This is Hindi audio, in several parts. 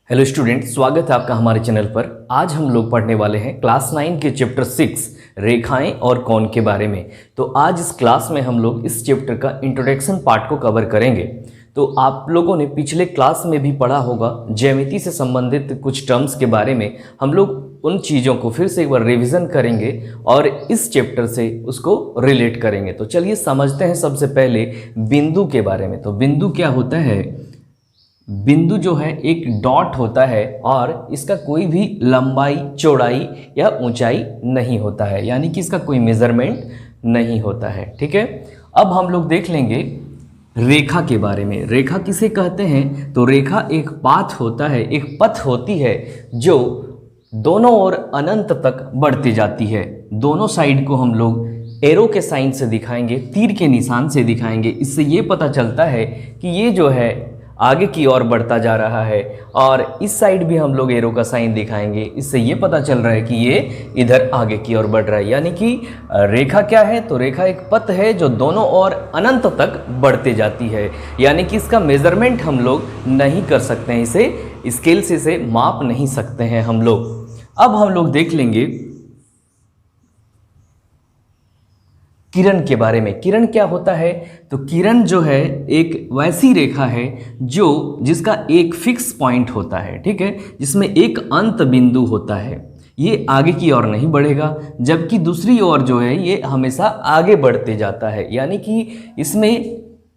हेलो स्टूडेंट, स्वागत है आपका हमारे चैनल पर। आज हम लोग पढ़ने वाले हैं क्लास 9 के चैप्टर 6 रेखाएं और कोण के बारे में। तो आज इस क्लास में हम लोग इस चैप्टर का इंट्रोडक्शन पार्ट को कवर करेंगे। तो आप लोगों ने पिछले क्लास में भी पढ़ा होगा ज्यामिति से संबंधित कुछ टर्म्स के बारे में। हम लोग उन चीज़ों को फिर से एक बार रिविज़न करेंगे और इस चैप्टर से उसको रिलेट करेंगे। तो चलिए समझते हैं सबसे पहले बिंदु के बारे में। तो बिंदु क्या होता है? बिंदु जो है एक डॉट होता है और इसका कोई भी लंबाई, चौड़ाई या ऊंचाई नहीं होता है, यानी कि इसका कोई मेजरमेंट नहीं होता है। ठीक है, अब हम लोग देख लेंगे रेखा के बारे में। रेखा किसे कहते हैं? तो रेखा एक पाथ होता है, एक पथ होती है जो दोनों ओर अनंत तक बढ़ती जाती है। दोनों साइड को हम लोग एरो के साइन से दिखाएंगे, तीर के निशान से दिखाएंगे। इससे ये पता चलता है कि ये जो है आगे की ओर बढ़ता जा रहा है, और इस साइड भी हम लोग एरो का साइन दिखाएंगे। इससे ये पता चल रहा है कि ये इधर आगे की ओर बढ़ रहा है। यानी कि रेखा क्या है? तो रेखा एक पथ है जो दोनों ओर अनंत तक बढ़ते जाती है, यानी कि इसका मेजरमेंट हम लोग नहीं कर सकते हैं, इसे स्केल से इसे माप नहीं सकते हैं हम लोग। अब हम लोग देख लेंगे किरण के बारे में। किरण क्या होता है? तो किरण जो है एक वैसी रेखा है जिसका एक फिक्स पॉइंट होता है, ठीक है, जिसमें एक अंत बिंदु होता है। ये आगे की ओर नहीं बढ़ेगा, जबकि दूसरी ओर जो है ये हमेशा आगे बढ़ते जाता है। यानी कि इसमें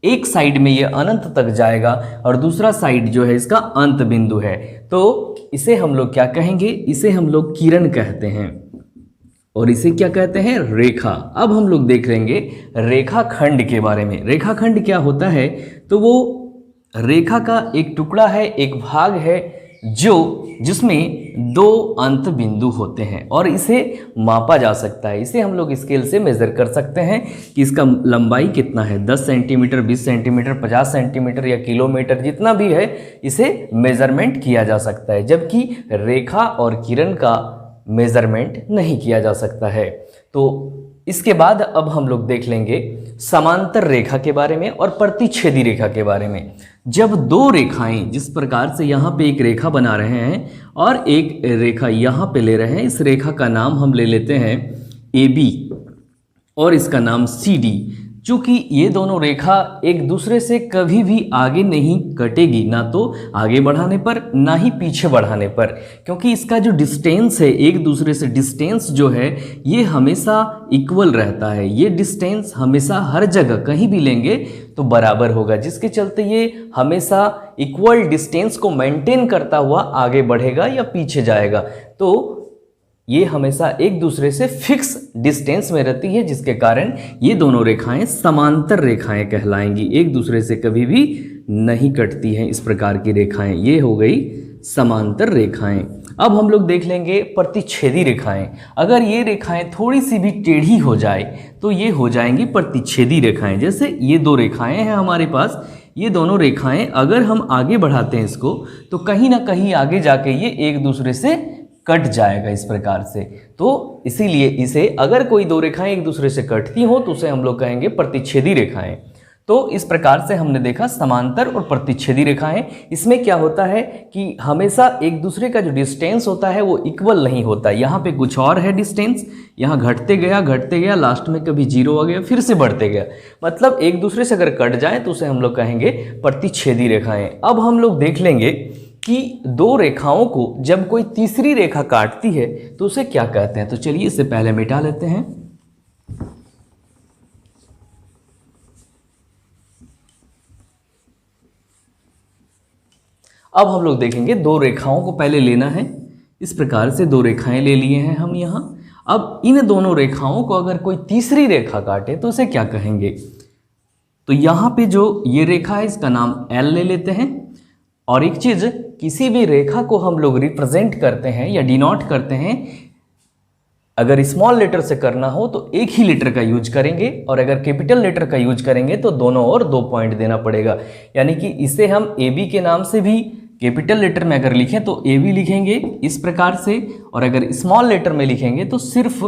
एक साइड में ये अनंत तक जाएगा और दूसरा साइड जो है इसका अंत बिंदु है। तो इसे हम लोग क्या कहेंगे? इसे हम लोग किरण कहते हैं और इसे क्या कहते हैं? रेखा। अब हम लोग देख लेंगे रेखाखंड के बारे में। रेखाखंड क्या होता है? तो वो रेखा का एक टुकड़ा है, एक भाग है जिसमें दो अंत बिंदु होते हैं और इसे मापा जा सकता है। इसे हम लोग स्केल से मेजर कर सकते हैं कि इसका लंबाई कितना है, 10 सेंटीमीटर, 20 सेंटीमीटर, 50 सेंटीमीटर या किलोमीटर, जितना भी है इसे मेजरमेंट किया जा सकता है। जबकि रेखा और किरण का मेजरमेंट नहीं किया जा सकता है। तो इसके बाद अब हम लोग देख लेंगे समांतर रेखा के बारे में और प्रतिच्छेदी रेखा के बारे में। जब दो रेखाएं, जिस प्रकार से यहाँ पे एक रेखा बना रहे हैं और एक रेखा यहाँ पे ले रहे हैं, इस रेखा का नाम हम ले लेते हैं AB और इसका नाम CD। चूँकि ये दोनों रेखा एक दूसरे से कभी भी आगे नहीं कटेगी, ना तो आगे बढ़ाने पर ना ही पीछे बढ़ाने पर, क्योंकि इसका जो डिस्टेंस है एक दूसरे से, डिस्टेंस जो है ये हमेशा इक्वल रहता है। ये डिस्टेंस हमेशा हर जगह कहीं भी लेंगे तो बराबर होगा, जिसके चलते ये हमेशा इक्वल डिस्टेंस को मेंटेन करता हुआ आगे बढ़ेगा या पीछे जाएगा। तो ये हमेशा एक दूसरे से फिक्स डिस्टेंस में रहती है, जिसके कारण ये दोनों रेखाएं समांतर रेखाएं कहलाएंगी, एक दूसरे से कभी भी नहीं कटती हैं। इस प्रकार की रेखाएं ये हो गई समांतर रेखाएं। अब हम लोग देख लेंगे प्रतिच्छेदी रेखाएं। अगर ये रेखाएं थोड़ी सी भी टेढ़ी हो जाए तो ये हो जाएंगी प्रतिच्छेदी रेखाएं। जैसे ये दो रेखाएं हैं हमारे पास, ये दोनों रेखाएं अगर हम आगे बढ़ाते हैं इसको तो कहीं ना कहीं आगे जाके ये एक दूसरे से कट जाएगा इस प्रकार से। तो इसीलिए इसे, अगर कोई दो रेखाएं एक दूसरे से कटती हो तो उसे हम लोग कहेंगे प्रतिच्छेदी रेखाएं। तो इस प्रकार से हमने देखा समांतर और प्रतिच्छेदी रेखाएं। इसमें क्या होता है कि हमेशा एक दूसरे का जो डिस्टेंस होता है वो इक्वल नहीं होता। यहाँ पे कुछ और है डिस्टेंस, यहाँ घटते गया, लास्ट में कभी 0 आ गया, फिर से बढ़ते गया। मतलब एक दूसरे से अगर कट जाए तो उसे हम लोग कहेंगे प्रतिच्छेदी रेखाएं। अब हम लोग देख लेंगे कि दो रेखाओं को जब कोई तीसरी रेखा काटती है तो उसे क्या कहते हैं। तो चलिए इसे पहले मिटा लेते हैं। अब हम लोग देखेंगे दो रेखाओं को पहले लेना है। इस प्रकार से दो रेखाएं ले लिए हैं हम यहाँ। अब इन दोनों रेखाओं को अगर कोई तीसरी रेखा काटे तो उसे क्या कहेंगे? तो यहाँ पे जो ये रेखा है इसका नाम L ले लेते हैं। और एक चीज, किसी भी रेखा को हम लोग रिप्रेजेंट करते हैं या डिनोट करते हैं, अगर स्मॉल लेटर से करना हो तो एक ही लेटर का यूज करेंगे, और अगर कैपिटल लेटर का यूज करेंगे तो दोनों ओर 2 पॉइंट देना पड़ेगा। यानी कि इसे हम AB के नाम से भी कैपिटल लेटर में अगर लिखें तो AB लिखेंगे इस प्रकार से, और अगर स्मॉल लेटर में लिखेंगे तो सिर्फ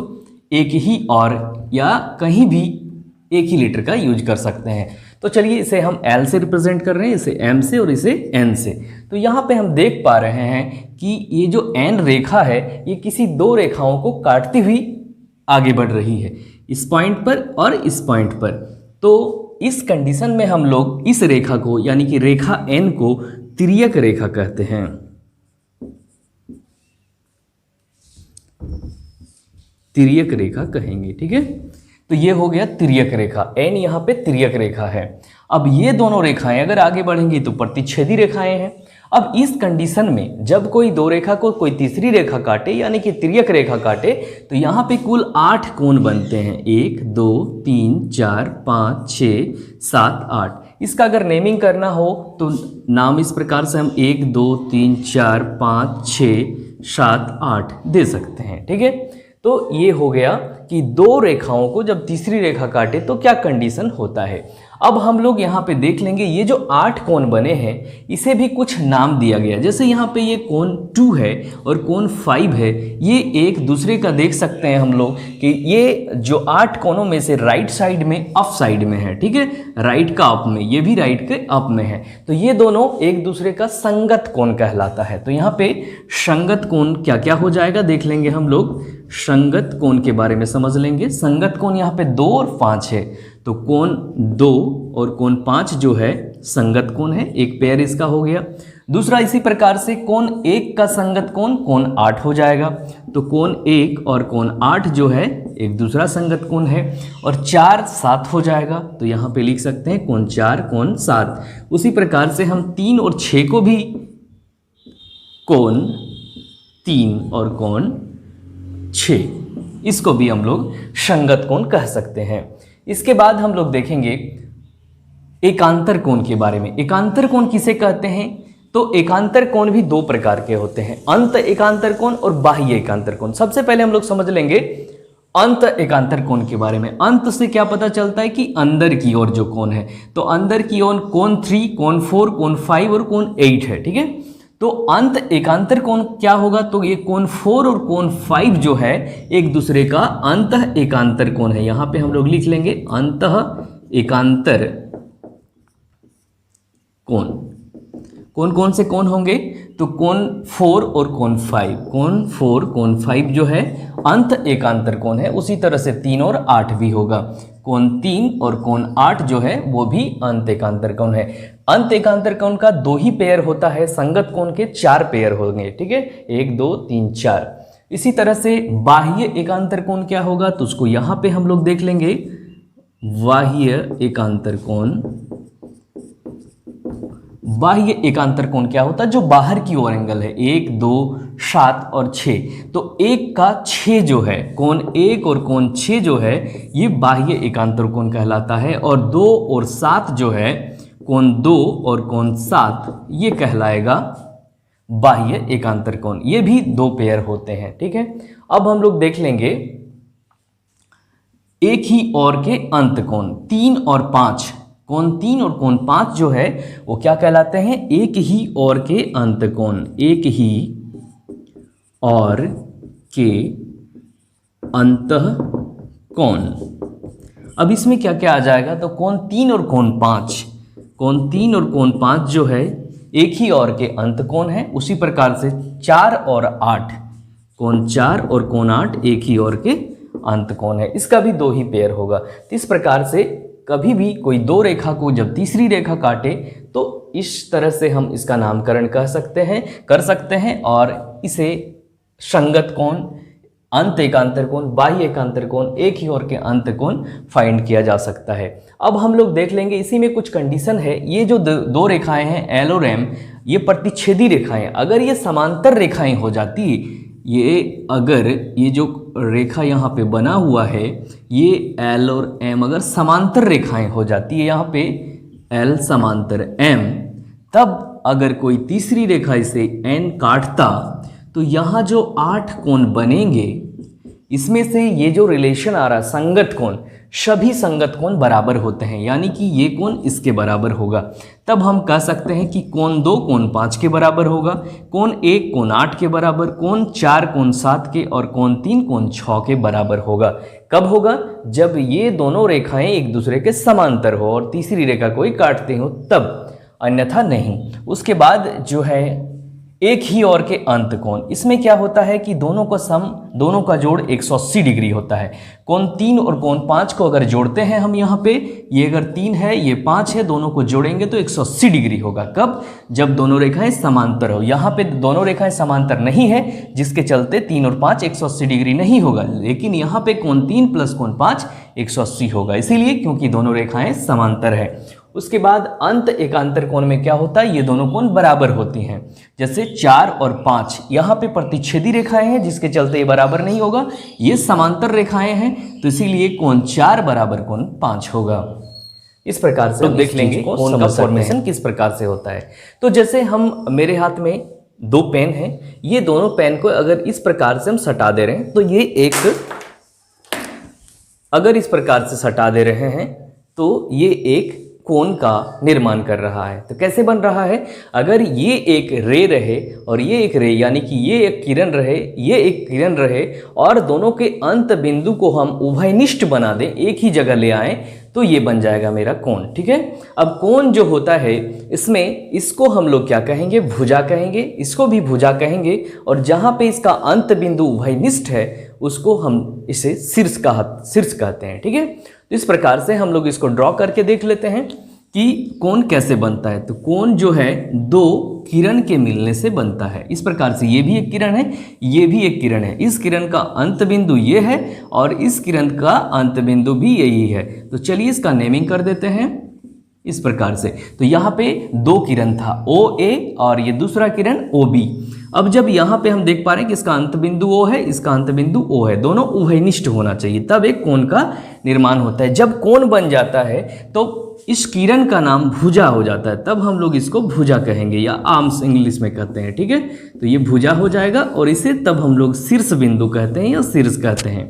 एक ही और या कहीं भी एक ही लेटर का यूज कर सकते हैं। तो चलिए इसे हम L से रिप्रेजेंट कर रहे हैं, इसे M से और इसे N से। तो यहाँ पे हम देख पा रहे हैं कि ये जो N रेखा है ये किसी दो रेखाओं को काटती हुई आगे बढ़ रही है, इस पॉइंट पर और इस पॉइंट पर। तो इस कंडीशन में हम लोग इस रेखा को यानी कि रेखा N को तिर्यक रेखा कहते हैं। तिर्यक रेखा कहेंगे, ठीक है। तो ये हो गया तिर्यक रेखा, N यहाँ पे तिर्यक रेखा है। अब ये दोनों रेखाएं अगर आगे बढ़ेंगी तो प्रतिच्छेदी रेखाएं हैं। अब इस कंडीशन में जब कोई दो रेखा को कोई तीसरी रेखा काटे यानी कि तिर्यक रेखा काटे तो यहाँ पे कुल 8 कोण बनते हैं, 1 2 3 4 5 6 7 8। इसका अगर नेमिंग करना हो तो नाम इस प्रकार से हम 1 2 3 4 5 6 7 8 दे सकते हैं, ठीक है। तो ये हो गया कि दो रेखाओं को जब तीसरी रेखा काटे तो क्या कंडीशन होता है। अब हम लोग यहाँ पे देख लेंगे ये जो 8 कोण बने हैं इसे भी कुछ नाम दिया गया। जैसे यहाँ पे ये कोण 2 है और कोण 5 है, ये एक दूसरे का देख सकते हैं हम लोग कि ये जो 8 कोणों में से राइट साइड में अप साइड में है, ठीक है, राइट का अप में, ये भी राइट के अप में है। तो ये दोनों एक दूसरे का संगत कोण कहलाता है। तो यहाँ पे संगत कोण क्या क्या हो जाएगा देख लेंगे हम लोग। संगत कोण के बारे में समझ लेंगे। संगत कोण यहाँ पे 2 और 5 है, तो कोण 2 और कोण 5 जो है संगत कोण है, एक पेयर इसका हो गया। दूसरा इसी प्रकार से कोण 1 का संगत कोण कोण 8 हो जाएगा, तो कोण 1 और कोण 8 जो है एक दूसरा संगत कोण है। और 4 7 हो जाएगा, तो यहाँ पे लिख सकते हैं कोण 4 कोण 7। उसी प्रकार से हम 3 और 6 को भी कोण 3 और कोण 6, इसको भी हम लोग संगत कोण कह सकते हैं। इसके बाद हम लोग देखेंगे एकांतर कोण के बारे में। एकांतर कोण किसे कहते हैं? तो एकांतर कोण भी दो प्रकार के होते हैं, अंत एकांतर कोण और बाह्य एकांतर कोण। सबसे पहले हम लोग समझ लेंगे अंत एकांतर कोण के बारे में। अंत से क्या पता चलता है कि अंदर की ओर जो कोण है, तो अंदर की ओर कोण 3, कोण 4, कोण 5 और कोण 8 है, ठीक है। तो अंत एकांतर कोण क्या होगा? तो ये कोण 4 और कोण 5 जो है एक दूसरे का अंत एकांतर कोण है। यहां पे हम लोग लिख लेंगे अंत एकांतर कोण। कौन कौन से कोण होंगे? तो कोण 4 और कोण 5, कोण 4 कोण 5 जो है अंत एकांतर कोण है। उसी तरह से 3 और 8 भी होगा, कोण 3 और कोण 8 जो है वो भी अंत एकांतर कोण है। अंत एकांतर कोण का 2 ही पेयर होता है, संगत कोण के 4 पेयर होंगे, ठीक है, 1 2 3 4। इसी तरह से बाह्य एकांतर कोण क्या होगा? तो उसको यहां पे हम लोग देख लेंगे। बाह्य एकांतर कोण, बाह्य एकांतर कोण क्या होता है? जो बाहर की ओर एंगल है, 1 2 7 और 6। तो 1 का 6 जो है, कोण 1 और कोण 6 जो है ये बाह्य एकांतर कोण कहलाता है। और 2 और 7 जो है, कोण 2 और कोण 7 ये कहलाएगा बाह्य एकांतर कोण। ये भी 2 पेयर होते हैं, ठीक है। अब हम लोग देख लेंगे एक ही ओर के अंत कोण 3 और 5। कोण 3 और कोण 5 जो है वो क्या कहलाते हैं? एक ही ओर के अंत कोण, एक ही ओर के अंतः कोण। अब इसमें क्या क्या आ जाएगा? तो कोण 3 और कोण 5, कोण 3 और कोण 5 जो है एक ही ओर के अंत कोण है। उसी प्रकार से 4 और 8, कोण 4 और कोण 8 एक ही ओर के अंत कोण है। इसका भी 2 ही पेयर होगा। तो इस प्रकार से कभी भी कोई 2 रेखा को जब तीसरी रेखा काटे तो इस तरह से हम इसका नामकरण कर सकते हैं और इसे संगत कोण, अंत एकांतर कोण, बाह्य एकांतर कोण, एक ही ओर के अंत कोण फाइंड किया जा सकता है। अब हम लोग देख लेंगे इसी में कुछ कंडीशन है। ये जो 2 रेखाएं हैं L और M, ये प्रतिच्छेदी रेखाएं। अगर ये समांतर रेखाएं हो जाती, अगर ये जो रेखा यहाँ पे बना हुआ है ये L और M अगर समांतर रेखाएं हो जाती है, यहाँ पे L समांतर M, तब अगर कोई तीसरी रेखा इसे N काटता तो यहाँ जो 8 कोण बनेंगे इसमें से ये जो रिलेशन आ रहा है संगत कोण, सभी संगत कोण बराबर होते हैं, यानी कि ये कोण इसके बराबर होगा, तब हम कह सकते हैं कि कोण 2 कोण 5 के बराबर होगा, कोण 1 कोण 8 के बराबर, कोण 4 कोण 7 के और कोण 3 कोण 6 के बराबर होगा। कब होगा? जब ये दोनों रेखाएं एक दूसरे के समांतर हो और तीसरी रेखा कोई काटते हो तब, अन्यथा नहीं। उसके बाद जो है एक ही और के अंत कोण, इसमें क्या होता है कि दोनों का सम, दोनों का जोड़ 180 डिग्री होता है। कोण 3 और कोण 5 को अगर जोड़ते हैं हम यहाँ पे, ये अगर 3 है ये 5 है, दोनों को जोड़ेंगे तो 180 डिग्री होगा। कब? जब दोनों रेखाएं समांतर हो। यहाँ पे दोनों रेखाएं समांतर नहीं है, जिसके चलते 3 और 5 180 डिग्री नहीं होगा, लेकिन यहाँ पे कोण 3 प्लस कोण 5 180 होगा, इसीलिए क्योंकि दोनों रेखाएं समांतर है। उसके बाद अंत एकांतर कोण में क्या होता है? ये दोनों कोण बराबर होती हैं। जैसे 4 और 5 यहाँ पे प्रतिच्छेदी रेखाएं हैं, जिसके चलते ये बराबर नहीं होगा, ये समांतर रेखाएं हैं, तो इसीलिए कोण 4 बराबर कोण 5 होगा। इस प्रकार से देख लेंगे कोण का फॉर्मेशन किस प्रकार से होता है। तो जैसे हम, मेरे हाथ में 2 पेन हैं, ये दोनों पेन को अगर इस प्रकार से हम सटा दे रहे हैं तो ये एक, अगर इस प्रकार से सटा दे रहे हैं तो ये एक कोण का निर्माण कर रहा है। तो कैसे बन रहा है? अगर ये एक रे रहे और ये एक रे, यानी कि ये एक किरण रहे, ये एक किरण रहे, और दोनों के अंत बिंदु को हम उभयनिष्ठ बना दें, एक ही जगह ले आएं, तो ये बन जाएगा मेरा कोण। ठीक है। अब कोण जो होता है इसमें, इसको हम लोग क्या कहेंगे? भुजा कहेंगे, इसको भी भुजा कहेंगे, और जहाँ पे इसका अंत बिंदु उभयनिष्ठ है उसको हम इसे शीर्ष कहते हैं। ठीक है। तो इस प्रकार से हम लोग इसको ड्रॉ करके देख लेते हैं कि कोण कैसे बनता है। तो कोण जो है 2 किरण के मिलने से बनता है। इस प्रकार से ये भी एक किरण है, ये भी एक किरण है, इस किरण का अंत बिंदु ये है और इस किरण का अंत बिंदु भी यही है। तो चलिए इसका नेमिंग कर देते हैं इस प्रकार से। तो यहाँ पे 2 किरण था, OA, और ये दूसरा किरण OB। अब जब यहाँ पे हम देख पा रहे हैं कि इसका अंत बिंदु O है, इसका अंत बिंदु O है, दोनों उभयनिष्ठ होना चाहिए, तब एक कोण का निर्माण होता है। जब कोण बन जाता है तो इस किरण का नाम भुजा हो जाता है, तब हम लोग इसको भुजा कहेंगे, या आर्म्स इंग्लिश में कहते हैं। ठीक है। तो ये भुजा हो जाएगा और इसे तब हम लोग शीर्ष बिंदु कहते हैं या शीर्ष कहते हैं।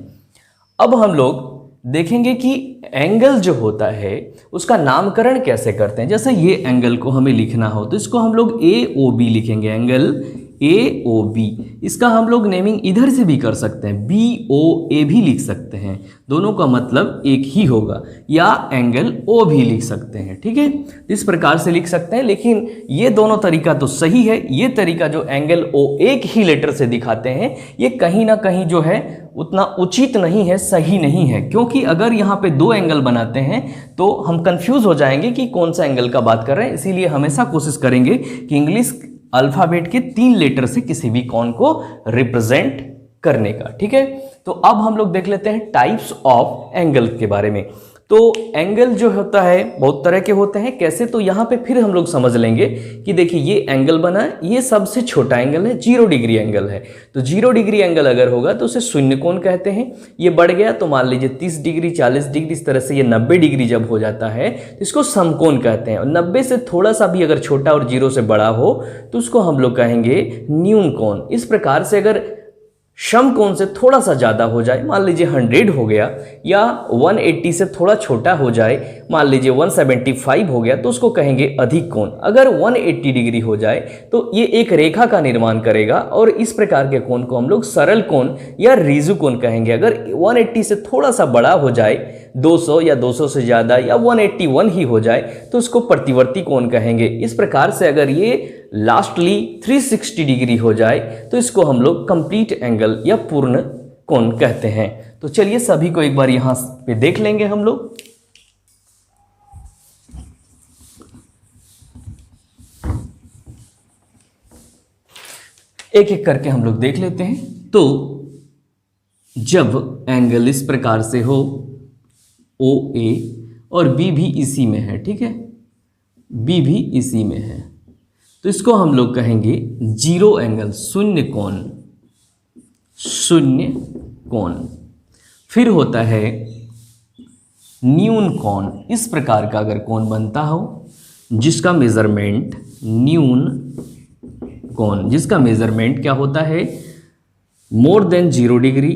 अब हम लोग देखेंगे कि एंगल जो होता है उसका नामकरण कैसे करते हैं। जैसे ये एंगल को हमें लिखना हो तो इसको हम लोग AOB लिखेंगे, एंगल AOB। इसका हम लोग नेमिंग इधर से भी कर सकते हैं, BOA भी लिख सकते हैं, दोनों का मतलब एक ही होगा, या एंगल O भी लिख सकते हैं। ठीक है। इस प्रकार से लिख सकते हैं, लेकिन ये दोनों तरीका तो सही है। ये तरीका जो एंगल O एक ही लेटर से दिखाते हैं, ये कहीं ना कहीं जो है उतना उचित नहीं है, सही नहीं है, क्योंकि अगर यहाँ पे 2 एंगल बनाते हैं तो हम कंफ्यूज हो जाएंगे कि कौन सा एंगल का बात कर रहे हैं। इसीलिए हमेशा कोशिश करेंगे कि इंग्लिश अल्फाबेट के 3 लेटर से किसी भी कोण को रिप्रेजेंट करने का। ठीक है। तो अब हम लोग देख लेते हैं टाइप्स ऑफ एंगल के बारे में। तो एंगल जो होता है बहुत तरह के होते हैं। कैसे? तो यहाँ पे फिर हम लोग समझ लेंगे कि देखिए ये एंगल बना है, ये सबसे छोटा एंगल है, 0 डिग्री एंगल है। तो 0 डिग्री एंगल अगर होगा तो उसे शून्य कोण कहते हैं। ये बढ़ गया तो मान लीजिए 30 डिग्री, 40 डिग्री, इस तरह से ये 90 डिग्री जब हो जाता है तो इसको समकोण कहते हैं। और 90 से थोड़ा सा भी अगर छोटा और 0 से बड़ा हो तो उसको हम लोग कहेंगे न्यून कोण। इस प्रकार से अगर समकोण से थोड़ा सा ज़्यादा हो जाए, मान लीजिए 100 हो गया, या 180 से थोड़ा छोटा हो जाए, मान लीजिए 175 हो गया, तो उसको कहेंगे अधिक कोण। अगर 180 डिग्री हो जाए तो ये एक रेखा का निर्माण करेगा और इस प्रकार के कोण को हम लोग सरल कोण या ऋजु कोण कहेंगे। अगर 180 से थोड़ा सा बड़ा हो जाए, 200 या 200 से ज़्यादा, या 181 ही हो जाए, तो उसको प्रतिवर्ती कोण कहेंगे। इस प्रकार से अगर ये लास्टली 360 डिग्री हो जाए तो इसको हम लोग कंप्लीट एंगल या पूर्ण कोण कहते हैं। तो चलिए सभी को एक बार यहां पे देख लेंगे हम लोग। एक एक करके हम लोग देख लेते हैं। तो जब एंगल इस प्रकार से हो, OA और B भी इसी में है, ठीक है, B भी इसी में है, तो इसको हम लोग कहेंगे 0 एंगल, शून्य कोण, शून्य कोण। फिर होता है न्यून कोण। इस प्रकार का अगर कोण बनता हो जिसका मेजरमेंट, न्यून कोण जिसका मेजरमेंट क्या होता है, मोर देन 0 डिग्री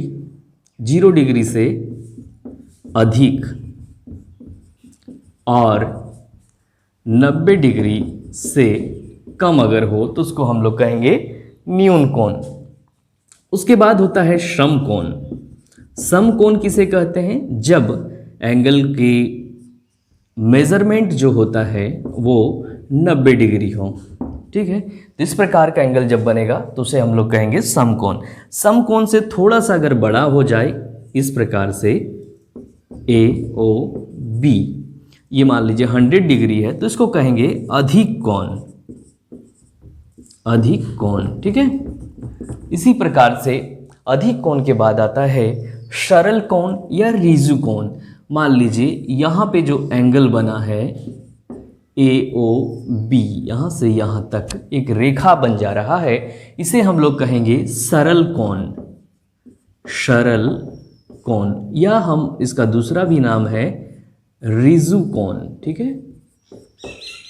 0 डिग्री से अधिक और 90 डिग्री से कम अगर हो तो उसको हम लोग कहेंगे न्यून कोण। उसके बाद होता है समकोण। समकोण किसे कहते हैं? जब एंगल की मेजरमेंट जो होता है वो 90 डिग्री हो। ठीक है, तो इस प्रकार का एंगल जब बनेगा तो उसे हम लोग कहेंगे समकोण। समकोण से थोड़ा सा अगर बड़ा हो जाए, इस प्रकार से AOB, ये मान लीजिए 100 डिग्री है, तो इसको कहेंगे अधिक कोण। अधिक कोण, ठीक है। इसी प्रकार से अधिक कोण के बाद आता है सरल कोण या ऋजु कोण। मान लीजिए यहाँ पे जो एंगल बना है AOB, यहाँ से यहाँ तक एक रेखा बन जा रहा है, इसे हम लोग कहेंगे सरल कोण। सरल कोण, या हम इसका दूसरा भी नाम है ऋजु कोण। ठीक है,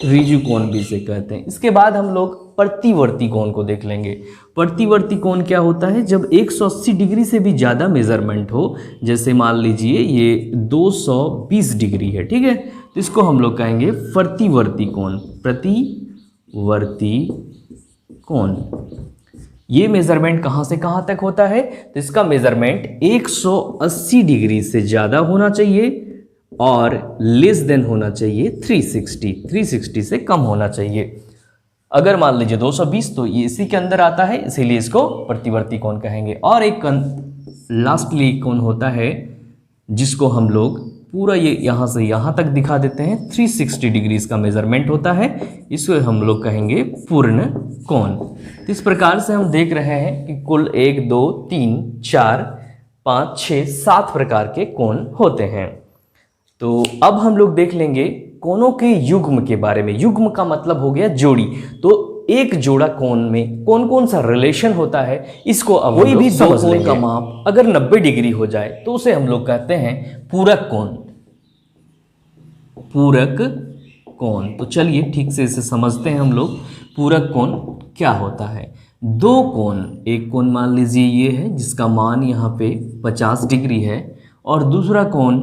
ऋजु कोण भी इसे कहते हैं। इसके बाद हम लोग प्रतिवर्ती कोण को देख लेंगे। प्रतिवर्ती कोण क्या होता है? जब 180 डिग्री से भी ज़्यादा मेजरमेंट हो, जैसे मान लीजिए ये 220 डिग्री है, ठीक है, तो इसको हम लोग कहेंगे प्रतिवर्ती कोण। प्रतिवर्ती कोण, ये मेजरमेंट कहाँ से कहाँ तक होता है? तो इसका मेजरमेंट 180 डिग्री से ज़्यादा होना चाहिए और लेस देन होना चाहिए 360 से कम होना चाहिए। अगर मान लीजिए 220 तो ये इसी के अंदर आता है, इसीलिए इसको प्रतिवर्ती कोण कहेंगे। और एक लास्टली कोण होता है जिसको हम लोग पूरा ये यहाँ से यहाँ तक दिखा देते हैं, 360 डिग्री इसका मेजरमेंट होता है, इसको हम लोग कहेंगे पूर्ण कोण। तो इस प्रकार से हम देख रहे हैं कि कुल 1 2 3 4 5 6 7 प्रकार के कोण होते हैं। तो अब हम लोग देख लेंगे कोणों के युग्म के बारे में। युग्म का मतलब हो गया जोड़ी। तो एक जोड़ा कोण में कौन कौन सा रिलेशन होता है, इसको अब कोई भी दो कोण का माप अगर 90 डिग्री हो जाए तो उसे हम लोग कहते हैं पूरक कोण। पूरक कोण, तो चलिए ठीक से इसे समझते हैं हम लोग। पूरक कोण क्या होता है? दो कोण, एक कोण मान लीजिए ये है जिसका मान यहाँ पे 50 डिग्री है, और दूसरा कोण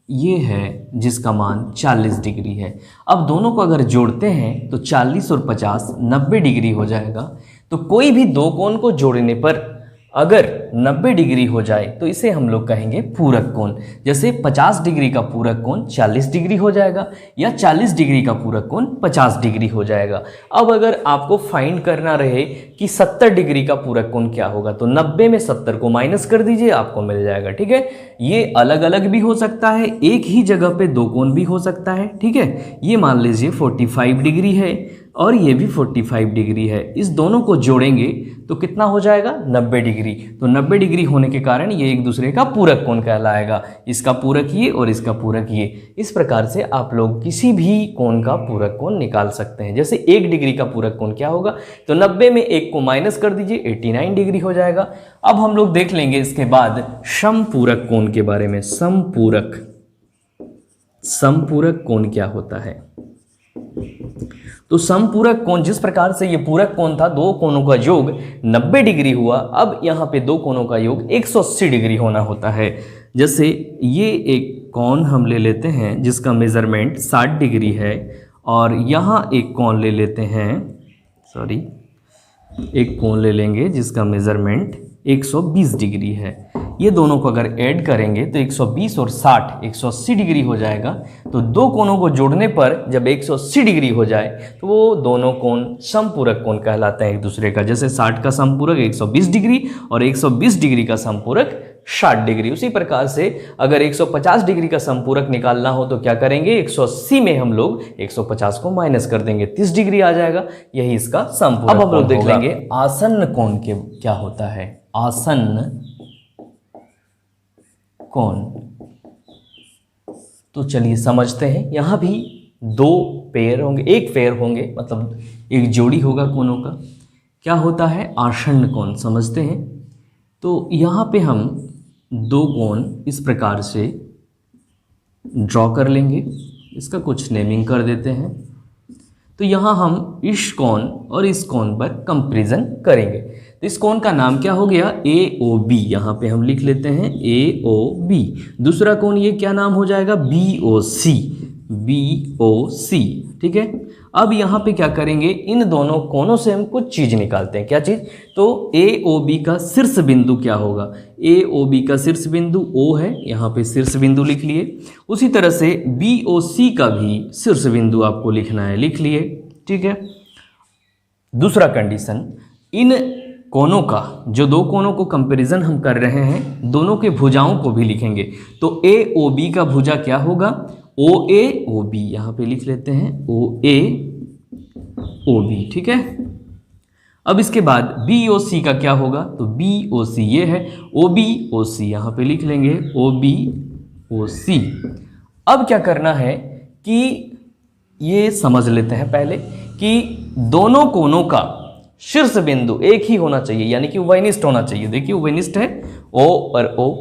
ये है जिसका मान 40 डिग्री है। अब दोनों को अगर जोड़ते हैं तो 40 और 50 90 डिग्री हो जाएगा। तो कोई भी दो कोण को जोड़ने पर अगर 90 डिग्री हो जाए तो इसे हम लोग कहेंगे पूरक कोण। जैसे 50 डिग्री का पूरक कोण 40 डिग्री हो जाएगा, या 40 डिग्री का पूरक कोण 50 डिग्री हो जाएगा। अब अगर आपको फाइंड करना रहे कि 70 डिग्री का पूरक कोण क्या होगा, तो 90 में 70 को माइनस कर दीजिए, आपको मिल जाएगा। ठीक है, ये अलग अलग भी हो सकता है, एक ही जगह पे दो कोण भी हो सकता है। ठीक है, ये मान लीजिए 45 डिग्री है और ये भी 45 डिग्री है। इस दोनों को जोड़ेंगे तो कितना हो जाएगा? 90 डिग्री। तो 90 डिग्री होने के कारण ये एक दूसरे का पूरक कोण कहलाएगा। इसका पूरक ये और इसका पूरक ये। इस प्रकार से आप लोग किसी भी कोण का पूरक कोण निकाल सकते हैं। जैसे 1 डिग्री का पूरक कोण क्या होगा? तो 90 में 1 को माइनस कर दीजिए, 89 डिग्री हो जाएगा। अब हम लोग देख लेंगे इसके बाद समपूरक कोण के बारे में। समपूरक कोण क्या होता है? तो समपूरक कोण, जिस प्रकार से ये पूरक कोण था, दो कोणों का योग 90 डिग्री हुआ, अब यहाँ पे दो कोणों का योग 180 डिग्री होना होता है। जैसे ये एक कोण हम ले लेते हैं जिसका मेजरमेंट 60 डिग्री है, और यहाँ एक कोण ले लेते हैं, एक कोण ले लेंगे जिसका मेजरमेंट 120 डिग्री है। ये दोनों को अगर ऐड करेंगे तो 120 और 60 180 डिग्री हो जाएगा। तो दो कोणों को जोड़ने पर जब 180 डिग्री हो जाए तो वो दोनों कोण समपूरक कोण कहलाते हैं एक दूसरे का। जैसे 60 का समपूरक 120 डिग्री और 120 डिग्री का समपूरक 60 डिग्री। उसी प्रकार से अगर 150 डिग्री का समपूरक निकालना हो तो क्या करेंगे? 180 में हम लोग 150 को माइनस कर देंगे, 30 डिग्री आ जाएगा। यही इसका समपूरक। अब हम लोग देख लेंगे आसन्न कोण के क्या होता है। आसन्न कोण, तो चलिए समझते हैं। यहाँ भी दो पेयर होंगे, एक पेयर होंगे, मतलब एक जोड़ी होगा कोणों का। क्या होता है? आसन्न कोण समझते हैं। तो यहाँ पे हम दो कोण इस प्रकार से ड्रॉ कर लेंगे। इसका कुछ नेमिंग कर देते हैं। तो यहाँ हम इस कोण और इस कोण पर कंपैरिजन करेंगे। तो इस कोण का नाम क्या हो गया, AOB, यहाँ पे हम लिख लेते हैं AOB। दूसरा कोण ये क्या नाम हो जाएगा, BOC, BOC, ठीक है। अब यहाँ पे क्या करेंगे, इन दोनों कोणों से हम कुछ चीज़ निकालते हैं। क्या चीज़, तो AOB का शीर्ष बिंदु क्या होगा, AOB का शीर्ष बिंदु O है, यहाँ पे शीर्ष बिंदु लिख लिए। उसी तरह से BOC का भी शीर्ष बिंदु आपको लिखना है, लिख लिए, ठीक है। दूसरा कंडीशन, इन कोणों का, जो दो कोणों को कंपैरिजन हम कर रहे हैं, दोनों के भुजाओं को भी लिखेंगे। तो AOB का भुजा क्या होगा, OAOB, यहाँ पे लिख लेते हैं OAOB, ठीक है। अब इसके बाद BOC का क्या होगा, तो BOC ये है, OBOC, यहाँ पे लिख लेंगे OBOC। अब क्या करना है कि ये समझ लेते हैं पहले कि दोनों कोणों का शीर्ष बिंदु एक ही होना चाहिए, यानी कि उभयनिष्ठ होना चाहिए। देखिए उभयनिष्ठ है O और O,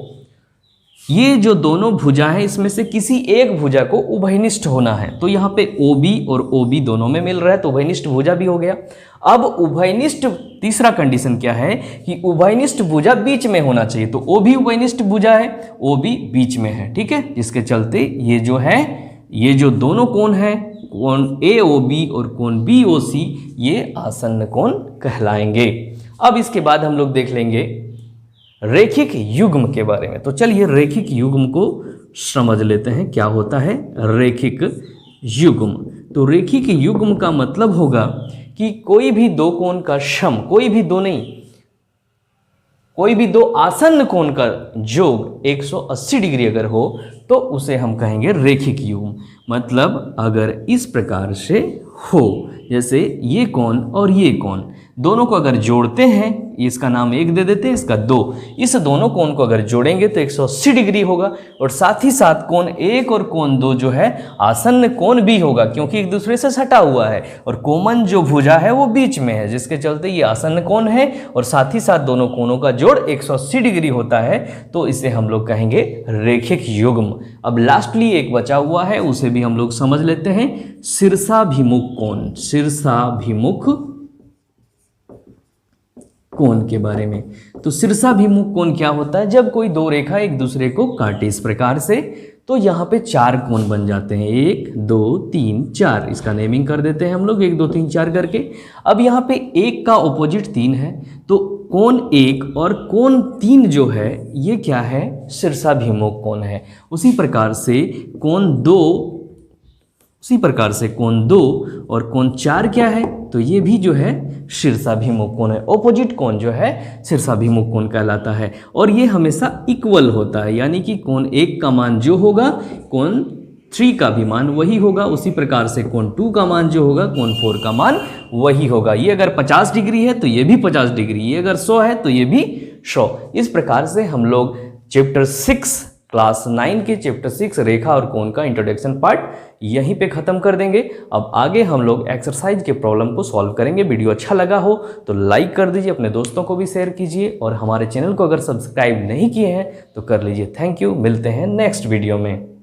ये जो दोनों भुजा है इसमें से किसी एक भुजा को उभयनिष्ठ होना है। तो यहाँ पे OB और OB दोनों में मिल रहा है, तो उभयनिष्ठ भुजा भी हो गया। अब उभयनिष्ठ, तीसरा कंडीशन क्या है कि उभयनिष्ठ भुजा बीच में होना चाहिए। तो O भी उभयनिष्ठ भुजा है, OB बीच में है, ठीक है। जिसके चलते ये जो है, ये जो दोनों कोण है, कोण AOB और कोण BOC, ये आसन्न कोण कहलाएंगे। अब इसके बाद हम लोग देख लेंगे रेखिक युग्म के बारे में। तो चलिए रेखिक युग्म को समझ लेते हैं, क्या होता है रेखिक युग्म। तो रेखिक युग्म का मतलब होगा कि कोई भी दो कोण का सम, कोई भी दो नहीं, कोई भी दो आसन्न कोण का योग 180 डिग्री अगर हो तो उसे हम कहेंगे रेखिक युग्म। मतलब अगर इस प्रकार से हो, जैसे ये कोण और ये कोण, दोनों को अगर जोड़ते हैं, इसका नाम 1 दे देते हैं, इसका 2, इस दोनों कोण को अगर जोड़ेंगे तो 180 डिग्री होगा। और साथ ही साथ कोण 1 और कोण 2 जो है आसन्न कोण भी होगा, क्योंकि एक दूसरे से सटा हुआ है और कोमन जो भुजा है वो बीच में है, जिसके चलते ये आसन्न कोण है और साथ ही साथ दोनों कोणों का जोड़ 180 डिग्री होता है। तो इसे हम लोग कहेंगे रेखिक युग्म। अब लास्टली एक बचा हुआ है, उसे भी हम लोग समझ लेते हैं, शीर्षाभिमुख कोण, शीर्षाभिमुख कोण के बारे में। तो शीर्षाभिमुख कोण क्या होता है, जब कोई दो रेखा एक दूसरे को काटे इस प्रकार से, तो यहाँ पे 4 कोण बन जाते हैं, 1 2 3 4। इसका नेमिंग कर देते हैं हम लोग 1 2 3 4 करके। अब यहाँ पे 1 का ऑपोजिट 3 है, तो कोण 1 और कोण 3 जो है ये क्या है, शीर्षाभिमुख कोण है। उसी प्रकार से कोण 2 और कोण 4 क्या है, तो ये भी जो है शीर्षाभिमुख कोण है। ऑपोजिट कोण जो है शीर्षाभिमुख कोण कहलाता है और ये हमेशा इक्वल होता है, यानी कि कोण 1 का मान जो होगा कोण 3 का भी मान वही होगा। उसी प्रकार से कोण 2 का मान जो होगा कोण 4 का मान वही होगा। ये अगर 50 डिग्री है तो ये भी 50 डिग्री, ये अगर 100 है तो ये भी 100। इस प्रकार से हम लोग चैप्टर 6 क्लास 9 के चैप्टर 6 रेखा और कोण का इंट्रोडक्शन पार्ट यहीं पे ख़त्म कर देंगे। अब आगे हम लोग एक्सरसाइज के प्रॉब्लम को सॉल्व करेंगे। वीडियो अच्छा लगा हो तो लाइक कर दीजिए, अपने दोस्तों को भी शेयर कीजिए और हमारे चैनल को अगर सब्सक्राइब नहीं किए हैं तो कर लीजिए। थैंक यू, मिलते हैं नेक्स्ट वीडियो में।